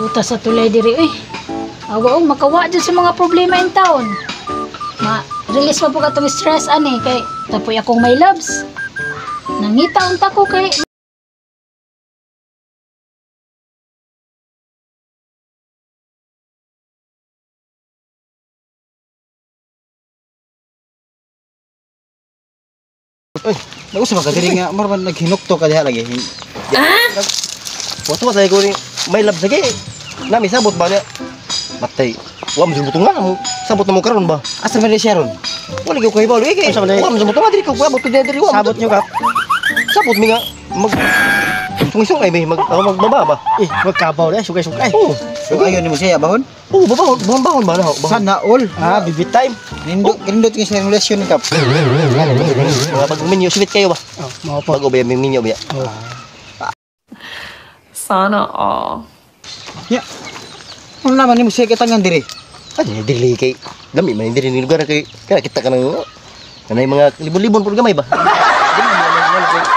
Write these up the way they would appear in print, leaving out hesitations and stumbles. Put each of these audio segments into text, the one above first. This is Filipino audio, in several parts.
Duta sa tulay diri eh. Awa makawa dyan sa mga problema in taon. Release mo po ka itong stress ani kay tapoy akong my loves. Nangita unta ko kay Uy, nagusa ka diri nga marman naghinukto ka diha lagi. Wato tayo ko ni may love lagi. Nami sabot ba niya? Matay. Wa mo jud nga mo sabot na mo karon ba? Asa man siya ron? Wala gyud ko ibalo iki. Wa mo jud nga diri ko abot diri wa. Sabot nyo ka. Sabot mi nga mag sungay may magbaba ba? Magkabaw na sugay-sugay. Oo. So ayon nimo siya bahon? Oo, bahon ba na ho? Sana all. Bibi time. Nindot nga siya relasyon kap. Mga pag minyo sweet kayo ba? Mao po. Pag obay minyo ba? Sana all. Ya. Ano naman nimo siya kitangan diri? Ano dili kay dami man diri ni lugar kay kana kita kanang kanay mga libon-libon pud gamay ba?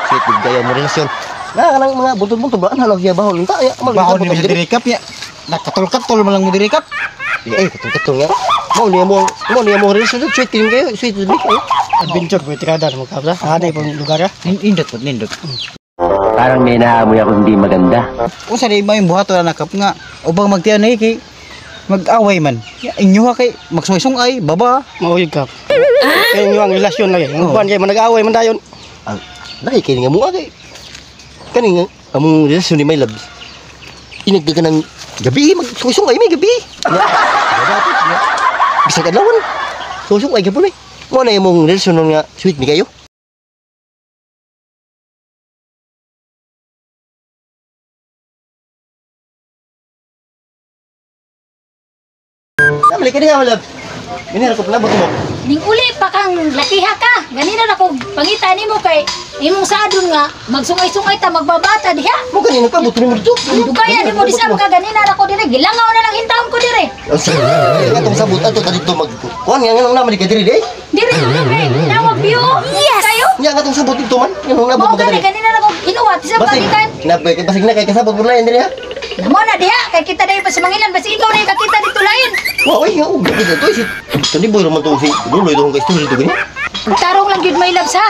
Sweet gaya mo relasyon. Kanang mga buntun-buntun ba ano siya bahon unta ya. Bahon ni diri kap ya. Nakatol-katol man lang mo diri kap. Eh, katul nga. Mau niya mo relasyon sweet din kayo, sweet din kayo. Adventure po tirada mo kap sa. Ano pong lugar ya? Nindot. Parang may naamoy ako hindi maganda. Unsa di may buhaton na kap nga ubang magtian ni kay mag-away man. Inyo ha kay magsungay-sungay, baba. Mauyog kap. Kaya nyo ang relasyon lagi. Ang buwan kayo manag-away man dayon. Dahil kayo nga mo agay. Kani nga, among relasyon ni my loves. Inagda ka ng gabi, magsungay may gabi. Bisag adlawan. Sungay gapon eh. Mo na imong relasyon nga sweet ni kayo. Balik ka nga, my love. Minira ko palabot mo. ning uli pa kang lakiha ka. Ganina na ko pangita nimo kay imong sadon nga magsungay-sungay ta magbabata diha. Mo kanina pa buto mo dito. Dugaya nimo disab ka ganina na ko dire. Gilangaw na lang hintawon ko dire. Atong sabot ato dito mag. Kuan nga nang naman ka diri day. Dire na kay nawag biyo. Yes. Kayo. Nya atong sabot dito man. Nang nabot Mo gani ganina na ko inuwat sa pagikan. Kinabay kay basig na kay kasabot mo lain diri ha. Mo na diha kay kita dayon pa sa mangilan basi ikaw na kakita dito lain. Wa oy nga ug dito to si. Tani boy roman to si. Duloy to kay story to gani. Tarong lang gyud may labs ha.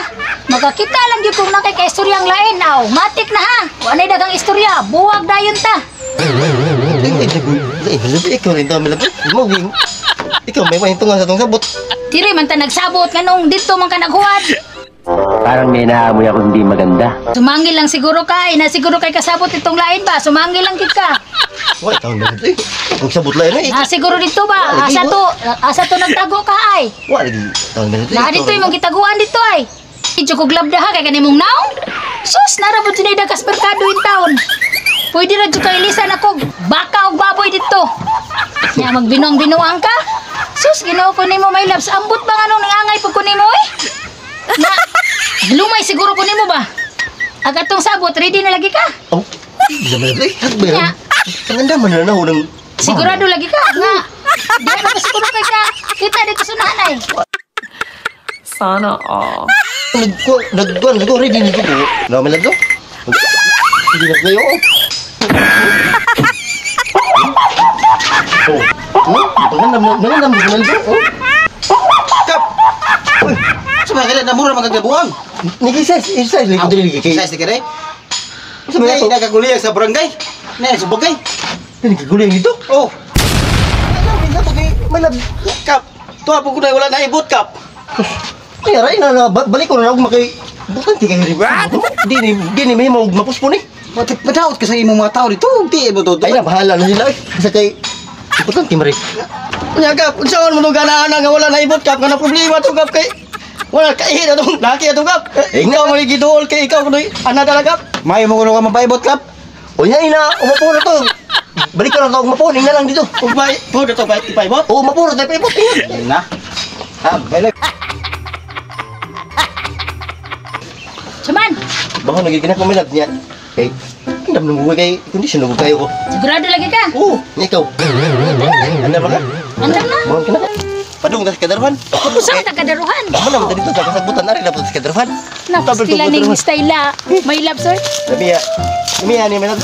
Magkakita lang gyud kung nakay ka istoryang lain. Aw, matik na ha. Wa nay dagang istorya. Buwag dayon ta. Ikaw rin daw milap. Mo ging. Ikaw may mahintungan sa tong sabot. Dire man ta nagsabot nganong dito man ka naghuwad. Parang may naamoy ako hindi maganda. Sumangil lang siguro kay na siguro kay kasabot itong lain ba. Sumangil lang gid ka. Wa ikaw na dito. Kung sabot lain eh. Siguro dito ba. Asa to nagtago ka ay. Wa lagi. Taon na dito. Na dito imong gitaguan dito ay. Idyo ko glabda ha kay kanimong naong. Sus narabot sinay dagas merkado in town. Pwede ra jud kay lisan ako baka og baboy dito. Nya magbinong-binuang ka. Sus Ginoo ko nimo my loves. Ambot ba nganong nangangay pud ko nimo eh? Na lumay siguro ko nimo ba? Agatong sabot ready na lagi ka? Oh. Zaman na hagbero. Tanganda man na nang Sigurado lagi ka nga. Di ba pa siguro kay ka kita dito sa nanay. Sana all. nagkuan ko ready nito ko. Na may lagdo. Hindi na kayo. Oh. Nanandam mo na dito. Kap. Uy. Sumakala na mura magagabuang. Exercise lang dili kay. Size ka rin. Ay, nagaguliyang sa barangay. Na sa bagay. Dili guling dito. Oh. May lab. Kap. Tuwa po ko na wala na ibot kap. Ay aray na balik ko na og makay. Bukan ti kay riba. Di ni may mo mapuspon eh. Madaot ka sa imong mga tao dito. Di mo to. Ay na bahala na sila eh. Sa kay importante mari. Nya kap, unsaon mo no ganaan nga wala na ibot kap nga problema to kap kay wala kay atong laki ato kap. Ikaw mo giduol kay ikaw kuno ana talaga kap. May mo kuno ka mapaibot kap. O nya ina, umapo na to. Balik ko na to umapo na lang dito. Ug may po to kay ipaibot. O umapo na tayo paibot. Na. Ha, balik. Saman, Baka nagiging ako milad niya. Kay, andam nung buhay kay kondisyon nung kayo ko. sigurado lagi ka. Oo, niya ikaw. Andam ba ka? Andam na. Mohon ka na. Padung sa kadaruhan. Usa ta kadaruhan. Ano naman dito sa kasabutan na rin dapat sa kadaruhan. Napastila ning style. My love sir. Sabi ya ni milad.